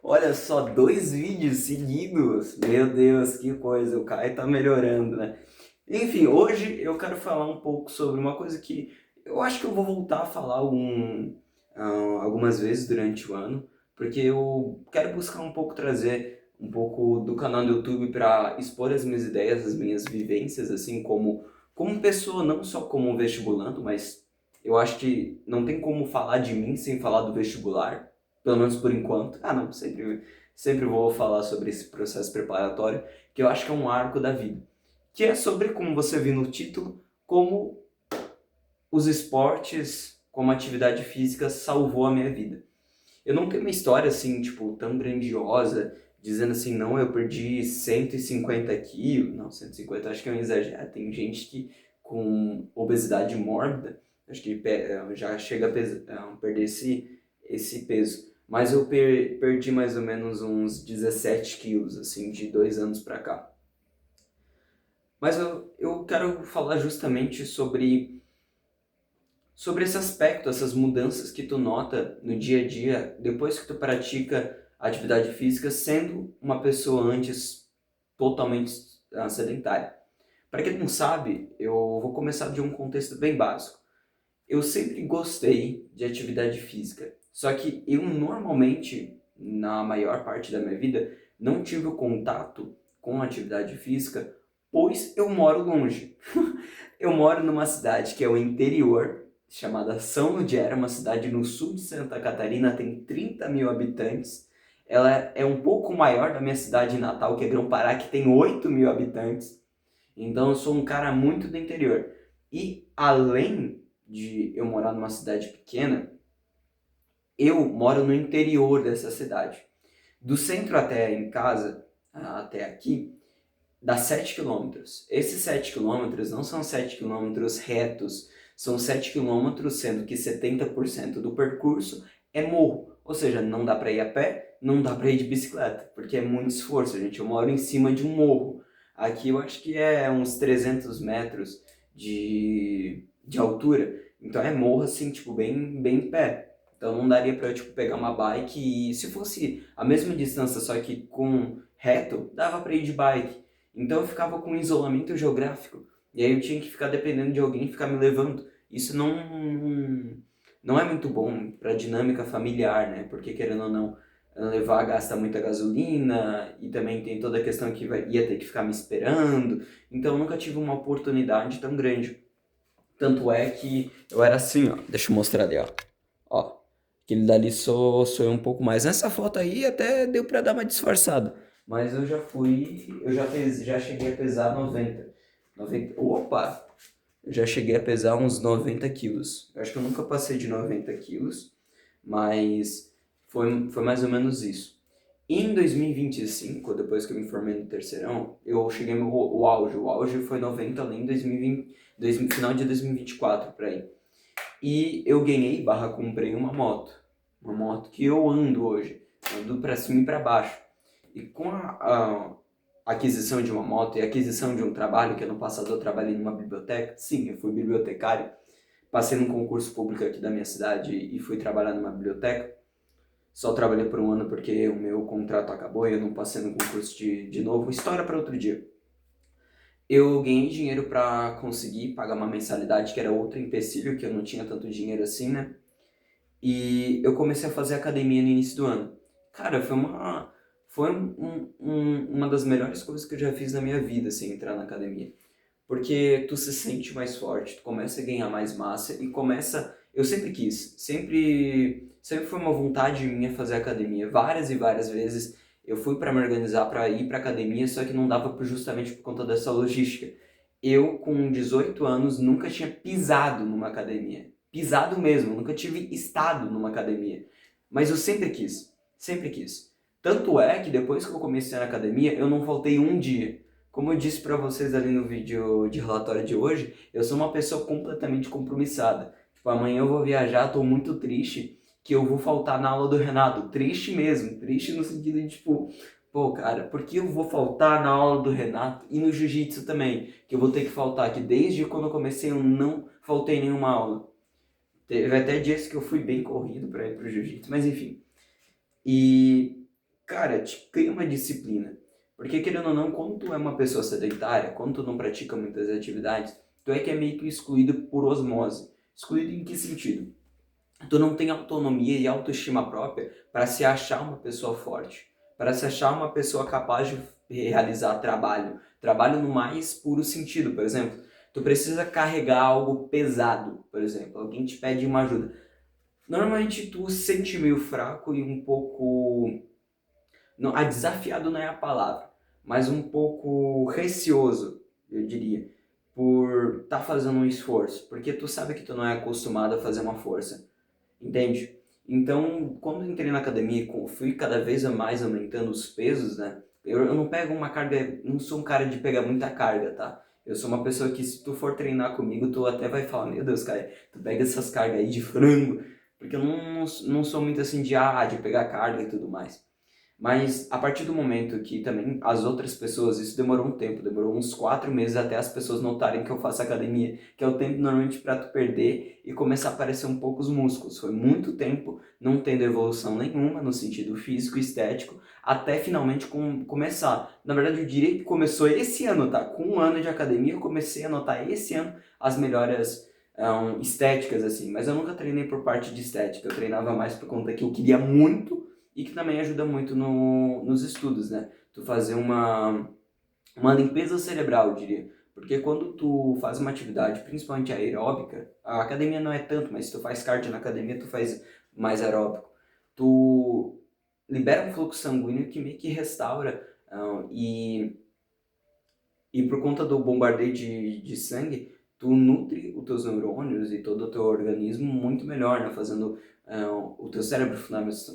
Olha só, 2 vídeos seguidos. Meu Deus, que coisa. O Caio tá melhorando, né? Enfim, hoje eu quero falar um pouco sobre uma coisa que eu acho que eu vou voltar a falar algumas vezes durante o ano, porque eu quero buscar um pouco trazer um pouco do canal do YouTube para expor as minhas ideias, as minhas vivências, assim como pessoa, não só como um vestibulando, mas eu acho que não tem como falar de mim sem falar do vestibular, pelo menos por enquanto. Ah, não, sempre vou falar sobre esse processo preparatório, que eu acho que é um arco da vida, que é sobre, como você viu no título, como os esportes, como a atividade física salvou a minha vida. Eu não tenho uma história assim, tipo, tão grandiosa, dizendo assim, não, eu perdi 150 quilos. Não, 150 acho que é um exagero. Tem gente que com obesidade mórbida, acho que já chega a perder esse peso. Mas eu perdi mais ou menos uns 17 quilos, assim, de 2 anos pra cá. Mas eu quero falar justamente sobre esse aspecto, essas mudanças que tu nota no dia a dia depois que tu pratica atividade física, sendo uma pessoa antes totalmente sedentária. Para quem não sabe, eu vou começar de um contexto bem básico. Eu sempre gostei de atividade física, só que eu normalmente, na maior parte da minha vida, não tive o contato com a atividade física, pois eu moro longe. Eu moro numa cidade que é o interior, chamada São Ludgero, uma cidade no sul de Santa Catarina, tem 30 mil habitantes. Ela é um pouco maior da minha cidade natal, que é Grão-Pará, que tem 8 mil habitantes. Então eu sou um cara muito do interior. E além de eu morar numa cidade pequena, eu moro no interior dessa cidade. Do centro até em casa, até aqui, dá 7 quilômetros. Esses 7 quilômetros não são 7 quilômetros retos, são 7 quilômetros, sendo que 70% do percurso é morro. Ou seja, não dá para ir a pé, não dá para ir de bicicleta, porque é muito esforço, gente. Eu moro em cima de um morro. Aqui eu acho que é uns 300 metros de altura. Então é morro assim, tipo, bem em pé. Então não daria para eu tipo, pegar uma bike e se fosse a mesma distância, só que com reto, dava para ir de bike. Então eu ficava com isolamento geográfico. E aí eu tinha que ficar dependendo de alguém ficar me levando. Isso não é muito bom para a dinâmica familiar, né? Porque querendo ou não, levar gasta muita gasolina e também tem toda a questão que ia ter que ficar me esperando. Então eu nunca tive uma oportunidade tão grande. Tanto é que eu era assim, ó. Deixa eu mostrar ali, ó. Ó, aquele dali sou eu um pouco mais. Nessa foto aí até deu pra dar uma disfarçada. Mas eu já cheguei a pesar 90. Opa! Eu já cheguei a pesar uns 90 quilos. Eu acho que eu nunca passei de 90 quilos, mas foi mais ou menos isso. Em 2025, depois que eu me formei no terceirão, eu cheguei no o auge. O auge foi 90 ali em 2020, final de 2024, por aí. E eu ganhei barra comprei uma moto. Uma moto que eu ando hoje. Ando pra cima e pra baixo. E com a aquisição de uma moto e a aquisição de um trabalho, que ano passado eu trabalhei numa biblioteca. Sim, eu fui bibliotecário. Passei num concurso público aqui da minha cidade e fui trabalhar numa biblioteca. Só trabalhei por um ano porque o meu contrato acabou e eu não passei no concurso de novo. História para outro dia. Eu ganhei dinheiro para conseguir pagar uma mensalidade, que era outro empecilho, que eu não tinha tanto dinheiro assim, né? E eu comecei a fazer academia no início do ano. Cara, foi uma das melhores coisas que eu já fiz na minha vida, assim, entrar na academia. Porque tu se sente mais forte, tu começa a ganhar mais massa e começa... Eu sempre quis, sempre foi uma vontade minha fazer academia. Várias e várias vezes eu fui para me organizar para ir para academia, só que não dava justamente por conta dessa logística. Eu, com 18 anos, nunca tinha pisado numa academia. Pisado mesmo, nunca tive estado numa academia. Mas eu sempre quis, sempre quis. Tanto é que depois que eu comecei na academia, eu não faltei um dia. Como eu disse para vocês ali no vídeo de relatório de hoje, eu sou uma pessoa completamente compromissada. Tipo, amanhã eu vou viajar, tô muito triste que eu vou faltar na aula do Renato. Triste mesmo, triste no sentido de tipo, pô, cara, por que eu vou faltar na aula do Renato e no jiu-jitsu também? Que eu vou ter que faltar, que desde quando eu comecei eu não faltei nenhuma aula. Teve até dias que eu fui bem corrido para ir pro jiu-jitsu, mas enfim. E cara, te cria uma disciplina. Porque, querendo ou não, quando tu é uma pessoa sedentária, quando tu não pratica muitas atividades, tu é que é meio que excluído por osmose. Excluído em que sentido? Tu não tem autonomia e autoestima própria para se achar uma pessoa forte, para se achar uma pessoa capaz de realizar trabalho. Trabalho no mais puro sentido, por exemplo. Tu precisa carregar algo pesado, por exemplo. Alguém te pede uma ajuda. Normalmente tu se sente meio fraco e um pouco... Não, desafiado não é a palavra, mas um pouco receoso, eu diria, por estar fazendo um esforço. Porque tu sabe que tu não é acostumado a fazer uma força. Entende? Então, quando eu entrei na academia e fui cada vez mais aumentando os pesos, né? Eu não pego uma carga, não sou um cara de pegar muita carga, tá? Eu sou uma pessoa que se tu for treinar comigo, tu até vai falar, meu Deus, cara, tu pega essas cargas aí de frango, porque eu não sou muito assim de pegar carga e tudo mais. Mas a partir do momento que também as outras pessoas, isso demorou um tempo, demorou uns 4 meses até as pessoas notarem que eu faço academia, que é o tempo normalmente para tu perder e começar a aparecer um pouco os músculos. Foi muito tempo não tendo evolução nenhuma no sentido físico e estético, até finalmente começar. Na verdade, eu diria que começou esse ano, tá? Com 1 ano de academia, eu comecei a notar esse ano as melhoras estéticas, assim. Mas eu nunca treinei por parte de estética, eu treinava mais por conta que eu queria muito e que também ajuda muito nos estudos, né? Tu fazer uma limpeza cerebral, eu diria. Porque quando tu faz uma atividade, principalmente aeróbica, a academia não é tanto, mas se tu faz cardio na academia, tu faz mais aeróbico. Tu libera um fluxo sanguíneo que meio que restaura e por conta do bombardeio de sangue, tu nutre os teus neurônios e todo o teu organismo muito melhor, né? Fazendo o teu cérebro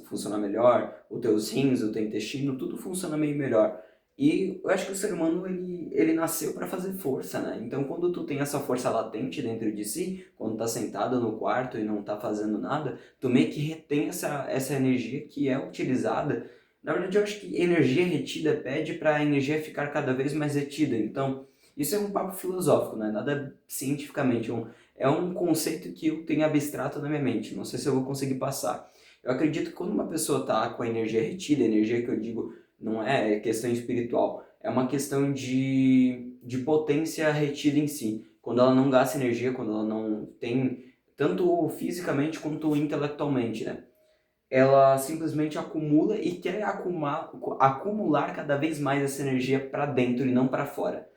funcionar melhor, os teus rins, o teu intestino, tudo funciona meio melhor. E eu acho que o ser humano, ele nasceu para fazer força, né? Então, quando tu tem essa força latente dentro de si, quando tá sentado no quarto e não tá fazendo nada, tu meio que retém essa energia que é utilizada. Na verdade, eu acho que energia retida pede para a energia ficar cada vez mais retida. Então, isso é um papo filosófico, não é nada cientificamente. É um conceito que eu tenho abstrato na minha mente. Não sei se eu vou conseguir passar. Eu acredito que quando uma pessoa está com a energia retida, energia que eu digo não é questão espiritual, é uma questão de potência retida em si. Quando ela não gasta energia, quando ela não tem, tanto fisicamente quanto intelectualmente, né? Ela simplesmente acumula e quer acumular cada vez mais essa energia para dentro e não para fora.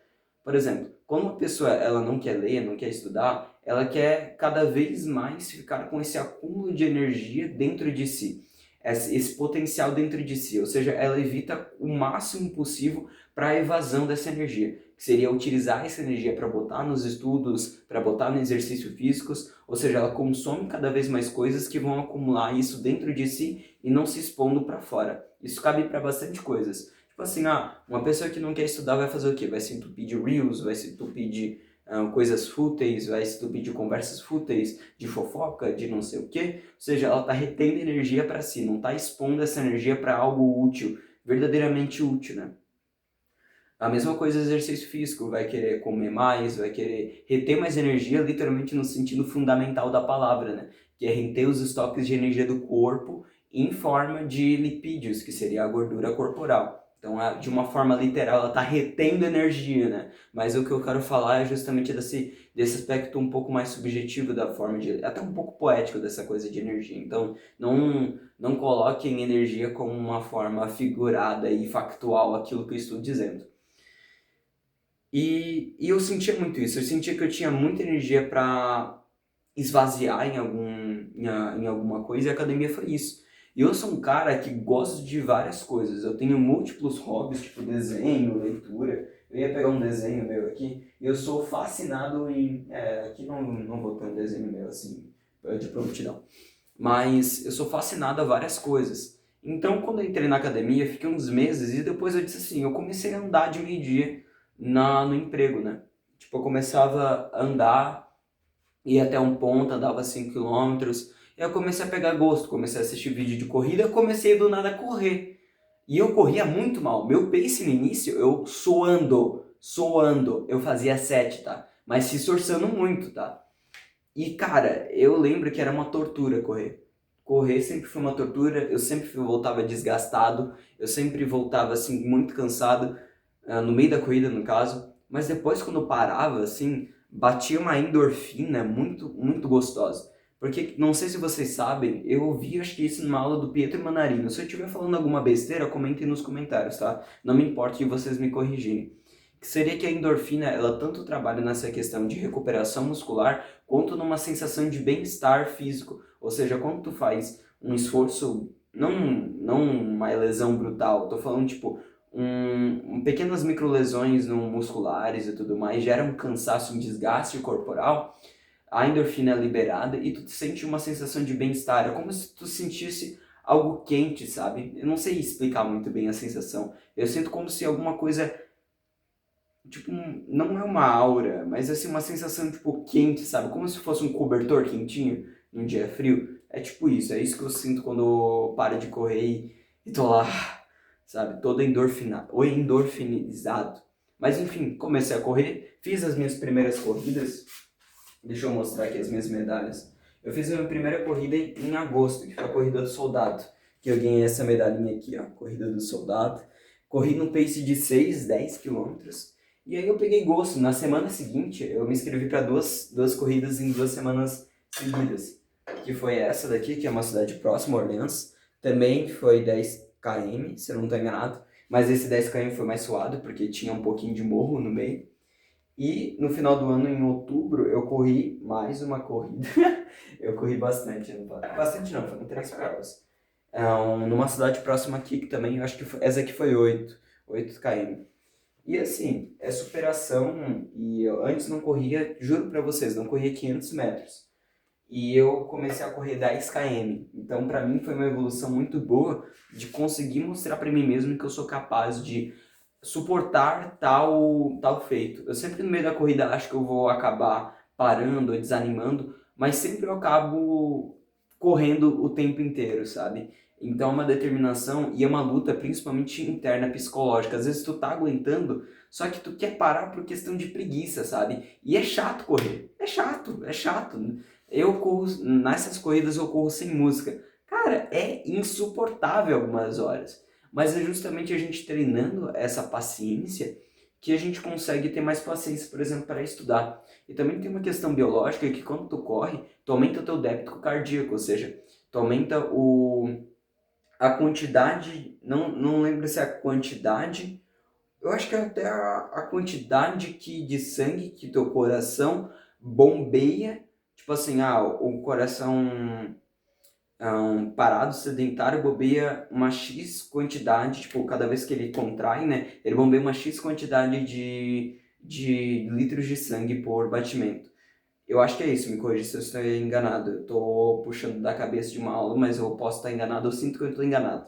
Por exemplo, quando uma pessoa ela não quer ler, não quer estudar, ela quer cada vez mais ficar com esse acúmulo de energia dentro de si, esse potencial dentro de si, ou seja, ela evita o máximo possível para a evasão dessa energia, que seria utilizar essa energia para botar nos estudos, para botar no exercício físicos, ou seja, ela consome cada vez mais coisas que vão acumular isso dentro de si e não se expondo para fora. Isso cabe para bastante coisas. Tipo assim, uma pessoa que não quer estudar vai fazer o quê? Vai se entupir de reels, vai se entupir de coisas fúteis, vai se entupir de conversas fúteis, de fofoca, de não sei o quê. Ou seja, ela está retendo energia para si, não está expondo essa energia para algo útil, verdadeiramente útil, né? A mesma coisa exercício físico, vai querer comer mais, vai querer reter mais energia, literalmente no sentido fundamental da palavra, né? Que é reter os estoques de energia do corpo em forma de lipídios, que seria a gordura corporal. Então, de uma forma literal, ela está retendo energia, né? Mas o que eu quero falar é justamente desse aspecto um pouco mais subjetivo da forma de... até um pouco poético dessa coisa de energia. Então, não coloquem energia como uma forma figurada e factual aquilo que eu estou dizendo. E eu sentia muito isso, eu sentia que eu tinha muita energia para esvaziar em alguma coisa e a academia foi isso. E eu sou um cara que gosta de várias coisas, eu tenho múltiplos hobbies, tipo desenho, leitura. Eu ia pegar um desenho meu aqui e eu sou fascinado em... aqui não vou ter um desenho meu assim, de prontidão. Mas eu sou fascinado a várias coisas. Então, quando eu entrei na academia, fiquei uns meses e depois eu disse assim, eu comecei a andar de meio-dia no emprego, né? Tipo, eu começava a andar, ia até um ponto, andava 5 quilômetros, e eu comecei a pegar gosto, comecei a assistir vídeo de corrida, comecei do nada a correr. E eu corria muito mal. Meu pace no início, eu suando, eu fazia 7, tá? Mas se esforçando muito, tá? E, cara, eu lembro que era uma tortura correr. correr sempre foi uma tortura, eu sempre voltava desgastado, eu sempre voltava assim muito cansado, no meio da corrida no caso, mas depois quando eu parava assim, batia uma endorfina muito, muito gostosa. Porque, não sei se vocês sabem, eu ouvi acho que isso numa aula do Pietro Manarino. Se eu estiver falando alguma besteira, comentem nos comentários, tá? Não me importa de vocês me corrigirem. Que seria que a endorfina, ela tanto trabalha nessa questão de recuperação muscular, quanto numa sensação de bem-estar físico. Ou seja, quando tu faz um esforço, não uma lesão brutal, tô falando tipo, pequenas microlesões no musculares e tudo mais, gera um cansaço, um desgaste corporal, a endorfina é liberada e tu sente uma sensação de bem-estar. É como se tu sentisse algo quente, sabe? Eu não sei explicar muito bem a sensação. Eu sinto como se alguma coisa, tipo, não é uma aura, mas assim, uma sensação, tipo, quente, sabe? Como se fosse um cobertor quentinho num dia frio. É tipo isso, é isso que eu sinto quando eu paro de correr e tô lá, sabe? Todo endorfinizado. Mas enfim, comecei a correr, fiz as minhas primeiras corridas. Deixa eu mostrar aqui as minhas medalhas. Eu fiz a minha primeira corrida em agosto, que foi a Corrida do Soldado. Que eu ganhei essa medalhinha aqui, ó, Corrida do Soldado. Corri num pace de 6, 10 quilômetros. E aí eu peguei gosto. Na semana seguinte, eu me inscrevi para duas corridas em 2 semanas seguidas. Que foi essa daqui, que é uma cidade próxima, Orleans. Também foi 10 km, se eu não estou enganado. Mas esse 10 km foi mais suado, porque tinha um pouquinho de morro no meio. E no final do ano, em outubro, eu corri mais uma corrida. Eu corri bastante. Bastante não, foram 3 provas. Numa cidade próxima aqui, que também, eu acho que essa aqui foi 8 km. E assim, é superação. E eu antes não corria, juro pra vocês, não corria 500 metros. E eu comecei a correr 10 km. Então, pra mim, foi uma evolução muito boa de conseguir mostrar pra mim mesmo que eu sou capaz de suportar tal feito. Eu sempre no meio da corrida acho que eu vou acabar parando ou desanimando, mas sempre eu acabo correndo o tempo inteiro, sabe? Então é uma determinação e é uma luta principalmente interna, psicológica. Às vezes tu tá aguentando, só que tu quer parar por questão de preguiça, sabe? E é chato correr. É chato, é chato. Eu corro, nessas corridas eu corro sem música. Cara, é insuportável algumas horas. Mas é justamente a gente treinando essa paciência que a gente consegue ter mais paciência, por exemplo, para estudar. E também tem uma questão biológica que quando tu corre, tu aumenta o teu débito cardíaco, ou seja, tu aumenta a quantidade, não lembro se é a quantidade, eu acho que é até a quantidade de sangue que teu coração bombeia, tipo assim, o coração parado, sedentário, bombeia uma X quantidade, tipo, cada vez que ele contrai, né, ele bombeia uma X quantidade de litros de sangue por batimento. Eu acho que é isso, me corrija se eu estou enganado. Eu estou puxando da cabeça de uma aula, mas eu posso estar enganado, eu sinto que eu estou enganado.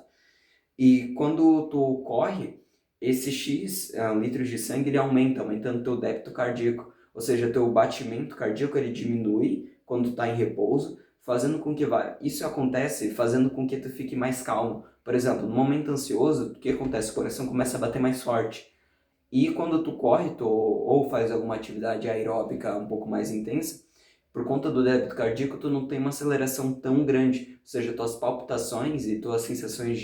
E quando tu corre, esse X, litros de sangue, ele aumenta, aumentando teu débito cardíaco. Ou seja, teu batimento cardíaco, ele diminui quando tu está em repouso, fazendo com que isso acontece fazendo com que tu fique mais calmo. Por exemplo, no momento ansioso, o que acontece? O coração começa a bater mais forte. E quando tu corre, ou faz alguma atividade aeróbica um pouco mais intensa, por conta do débito cardíaco, tu não tem uma aceleração tão grande. Ou seja, tuas palpitações e tuas sensações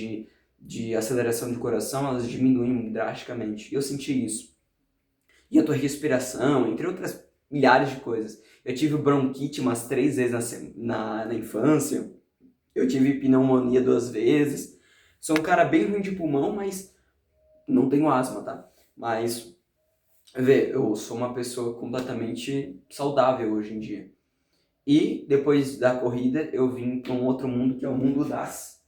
de aceleração de coração, elas diminuem drasticamente. Eu senti isso. E a tua respiração, entre outras milhares de coisas. Eu tive bronquite umas 3 vezes na infância. Eu tive pneumonia 2 vezes. Sou um cara bem ruim de pulmão, mas não tenho asma, tá? Mas, vê, eu sou uma pessoa completamente saudável hoje em dia. E depois da corrida, eu vim para um outro mundo, que é o mundo das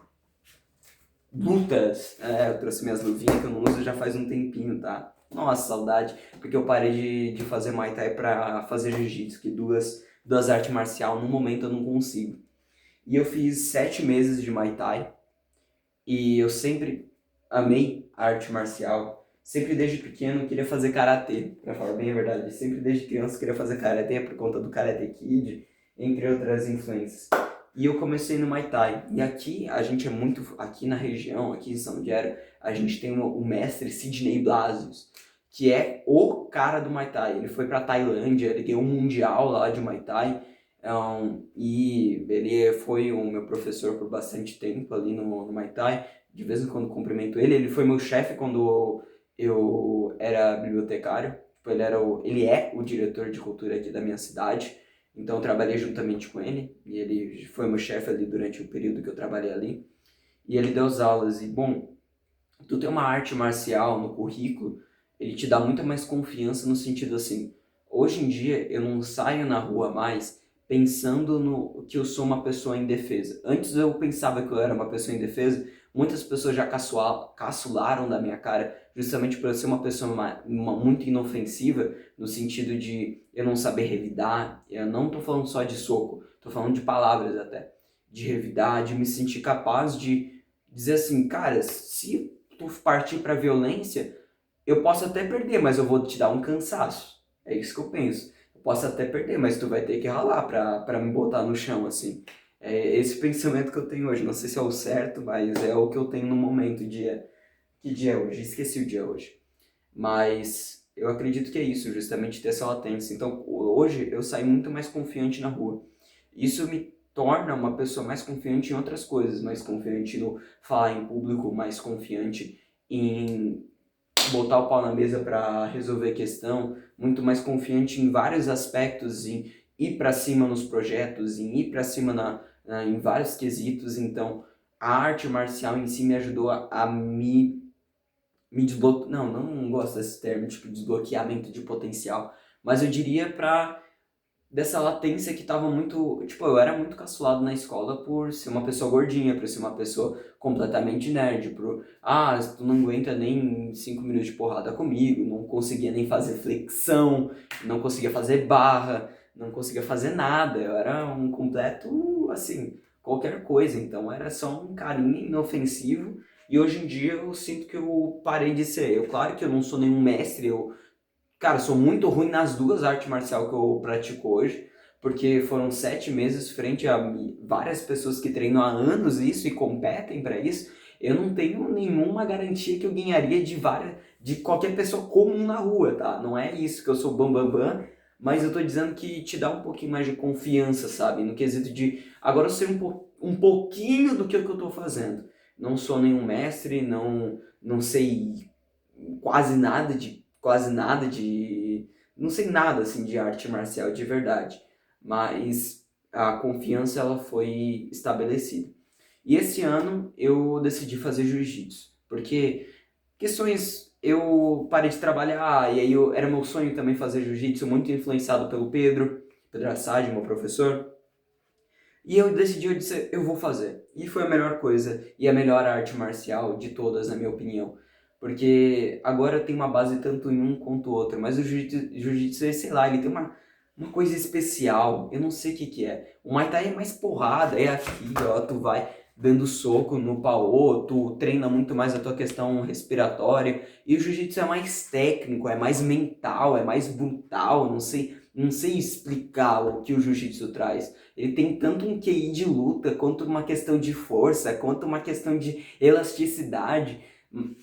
lutas. Eu trouxe minhas luvinhas que eu não uso já faz um tempinho, tá? Nossa, saudade, porque eu parei de fazer Muay Thai pra fazer Jiu-Jitsu, que duas artes marcial no momento eu não consigo. E eu fiz 7 meses de Muay Thai, e eu sempre amei a arte marcial. Sempre desde pequeno queria fazer karatê, pra falar bem a verdade. Sempre desde criança queria fazer karatê por conta do Karate Kid, entre outras influências. E eu comecei no Muay Thai. E aqui a gente é muito, aqui na região, aqui em São Diego, a gente tem o mestre Sidney Blasius, que é o cara do Muay Thai. Ele foi pra Tailândia, ele ganhou um mundial lá de Muay Thai. E ele foi o meu professor por bastante tempo ali no Muay Thai. De vez em quando cumprimento ele. Ele foi meu chefe quando eu era bibliotecário. Tipo, ele é o diretor de cultura aqui da minha cidade. Então eu trabalhei juntamente com ele. E ele foi meu chefe ali durante o período que eu trabalhei ali. E ele deu as aulas. E, bom, tu ter uma arte marcial no currículo, ele te dá muita mais confiança no sentido assim, hoje em dia eu não saio na rua mais pensando no que eu sou uma pessoa indefesa. Antes eu pensava que eu era uma pessoa indefesa, muitas pessoas já caçularam da minha cara, justamente por eu ser uma pessoa muito inofensiva, no sentido de eu não saber revidar, eu não tô falando só de soco, tô falando de palavras até, de revidar, de me sentir capaz de dizer assim, cara, se tu partir para violência, eu posso até perder, mas eu vou te dar um cansaço. É isso que eu penso. Eu posso até perder, mas tu vai ter que ralar para me botar no chão, assim. É esse pensamento que eu tenho hoje. Não sei se é o certo, mas é o que eu tenho no momento. Que dia é hoje? Esqueci o dia hoje. Mas eu acredito que é isso, justamente ter essa latência. Então, hoje eu saio muito mais confiante na rua. Isso me torna uma pessoa mais confiante em outras coisas, mais confiante no falar em público, mais confiante em botar o pau na mesa para resolver a questão, muito mais confiante em vários aspectos, em ir para cima nos projetos, em ir para cima em vários quesitos. Então, a arte marcial em si me ajudou a me desbloquear. Não, não gosto desse termo, tipo, desbloqueamento de potencial, mas eu diria para dessa latência que tava muito. Tipo, eu era muito caçoado na escola por ser uma pessoa gordinha, por ser uma pessoa completamente nerd, por. Ah, tu não aguenta nem 5 minutos de porrada comigo, não conseguia nem fazer flexão, não conseguia fazer barra, não conseguia fazer nada. Eu era um completo, assim, qualquer coisa. Então era só um carinha inofensivo. E hoje em dia eu sinto que eu parei de ser. Eu, claro que eu não sou nenhum mestre, cara, sou muito ruim nas duas artes marciais que eu pratico hoje, porque foram 7 meses frente a várias pessoas que treinam há anos isso e competem para isso. Eu não tenho nenhuma garantia que eu ganharia de qualquer pessoa comum na rua, tá? Não é isso que eu sou bam, bam, bam, mas eu tô dizendo que te dá um pouquinho mais de confiança, sabe? No quesito de agora eu sei um pouquinho do que eu tô fazendo. Não sou nenhum mestre, não sei quase nada de, não sei nada assim de arte marcial de verdade, mas a confiança ela foi estabelecida. E esse ano eu decidi fazer jiu-jitsu, porque questões eu parei de trabalhar e aí era meu sonho também fazer jiu-jitsu, muito influenciado pelo Pedro Assad, meu professor. E eu decidi, eu disse, eu vou fazer. E foi a melhor coisa e a melhor arte marcial de todas, na minha opinião. Porque agora tem uma base tanto em um quanto outro, mas o jiu-jitsu, sei lá, ele tem uma coisa especial, eu não sei o que que é. O Muay Thai é mais porrada, é aqui, ó, tu vai dando soco no pau, tu treina muito mais a tua questão respiratória, e o jiu-jitsu é mais técnico, é mais mental, é mais brutal, não sei explicar o que o jiu-jitsu traz. Ele tem tanto um QI de luta, quanto uma questão de força, quanto uma questão de elasticidade.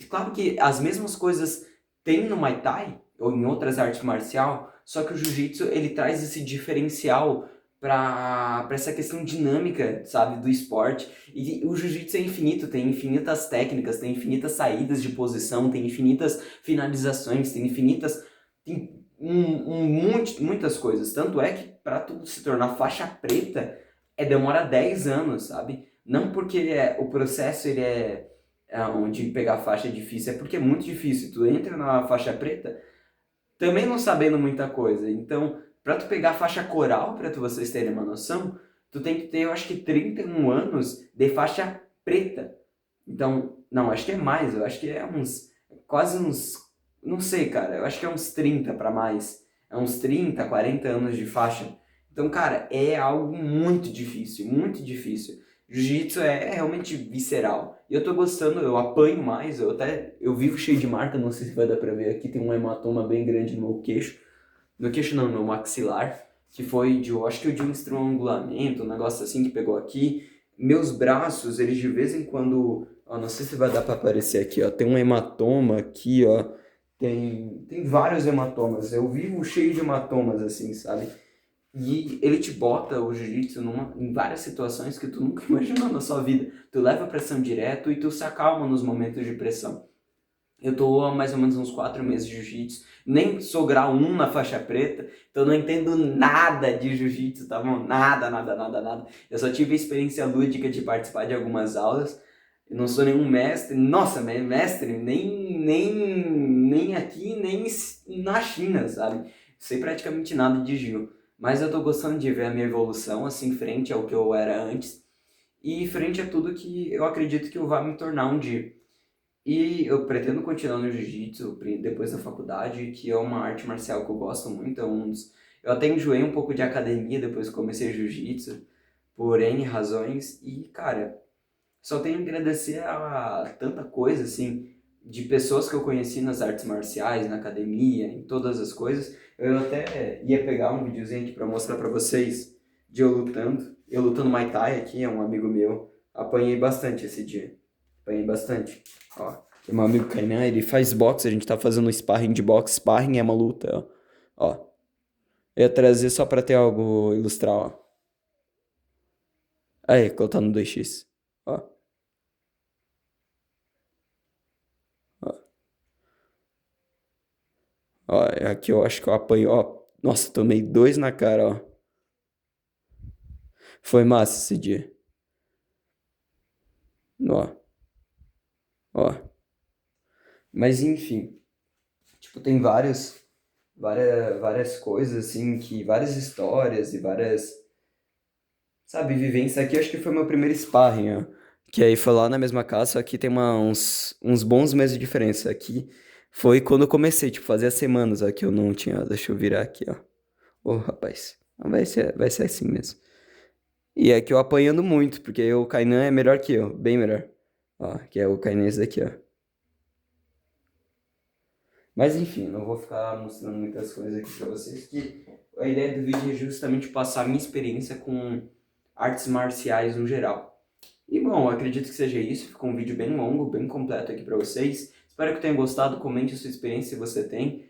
Claro que as mesmas coisas tem no Muay Thai, ou em outras artes marciais, só que o Jiu-Jitsu ele traz esse diferencial para essa questão dinâmica, sabe, do esporte. E o Jiu-Jitsu é infinito, tem infinitas técnicas, tem infinitas saídas de posição, tem infinitas finalizações, tem infinitas... Tem muitas coisas. Tanto é que para tu se tornar faixa preta demora 10 anos, sabe? Não porque o processo onde pegar faixa é difícil, é porque é muito difícil. Tu entra na faixa preta também não sabendo muita coisa. Então, para tu pegar a faixa coral, para vocês terem uma noção, tu tem que ter, eu acho que 31 anos de faixa preta. Então, não, acho que é mais, eu acho que é quase uns, não sei, cara, eu acho que é uns 30 para mais. É uns 30, 40 anos de faixa. Então, cara, é algo muito difícil, muito difícil. Jiu-jitsu é realmente visceral. E eu tô gostando, eu apanho mais, eu vivo cheio de marca, não sei se vai dar pra ver aqui, tem um hematoma bem grande no meu queixo. No queixo não, no meu maxilar, que foi eu acho que de um estrangulamento, um negócio assim que pegou aqui. Meus braços, eles de vez em quando, ó, não sei se vai dar pra aparecer aqui, ó, tem um hematoma aqui, ó, tem vários hematomas, eu vivo cheio de hematomas assim, sabe? E ele te bota o jiu-jitsu em várias situações que tu nunca imaginou na sua vida. Tu leva a pressão direto e tu se acalma nos momentos de pressão. Eu tô há mais ou menos uns 4 meses de jiu-jitsu, nem sou grau 1 na faixa preta, então não entendo nada de jiu-jitsu, tá bom? Nada, nada, nada, nada. Eu só tive a experiência lúdica de participar de algumas aulas, eu não sou nenhum mestre, nossa, mestre, nem aqui, nem na China, sabe? Sei praticamente nada de jiu, mas eu tô gostando de ver a minha evolução, assim, frente ao que eu era antes, e frente a tudo que eu acredito que eu vá me tornar um dia. E eu pretendo continuar no jiu-jitsu depois da faculdade, que é uma arte marcial que eu gosto muito. Eu até enjoei um pouco de academia depois que comecei jiu-jitsu, por N razões. E, cara, só tenho que agradecer a tanta coisa, assim, de pessoas que eu conheci nas artes marciais, na academia, em todas as coisas. Eu até ia pegar um videozinho aqui pra mostrar pra vocês de eu lutando. Eu lutando Muay Thai aqui, é um amigo meu. Apanhei bastante esse dia. Apanhei bastante. Ó, tem meu amigo Kainan, ele faz boxe, a gente tá fazendo sparring de boxe. Sparring é uma luta, ó. Ó, eu ia trazer só pra ter algo ilustrar, ó. Aí, colocar no 2x. Ó, ó. Ó, aqui eu acho que eu apanho, ó. Nossa, tomei 2 na cara, ó. Foi massa esse dia. Ó, ó. Mas enfim, tipo, tem várias coisas, assim, várias histórias e várias, sabe, vivência. Aqui eu acho que foi meu primeiro sparring, ó. Que aí foi lá na mesma casa, só que tem uns bons meses de diferença. Aqui foi quando eu comecei, tipo, fazia semanas, ó, que eu não tinha. Deixa eu virar aqui, ó. Ô, rapaz, vai ser assim mesmo. E aqui eu apanhando muito, porque o Kainan é melhor que eu, bem melhor. Ó, que é o Kainan esse daqui, ó. Mas enfim, não vou ficar mostrando muitas coisas aqui pra vocês, que a ideia do vídeo é justamente passar a minha experiência com artes marciais no geral. E bom, acredito que seja isso. Ficou um vídeo bem longo, bem completo aqui pra vocês. Espero que tenham gostado. Comente a sua experiência se você tem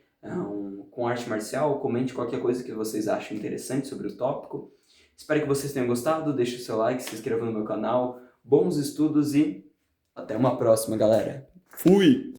com arte marcial. Comente qualquer coisa que vocês acham interessante sobre o tópico. Espero que vocês tenham gostado. Deixe o seu like, se inscreva no meu canal. Bons estudos e até uma próxima, galera. Fui!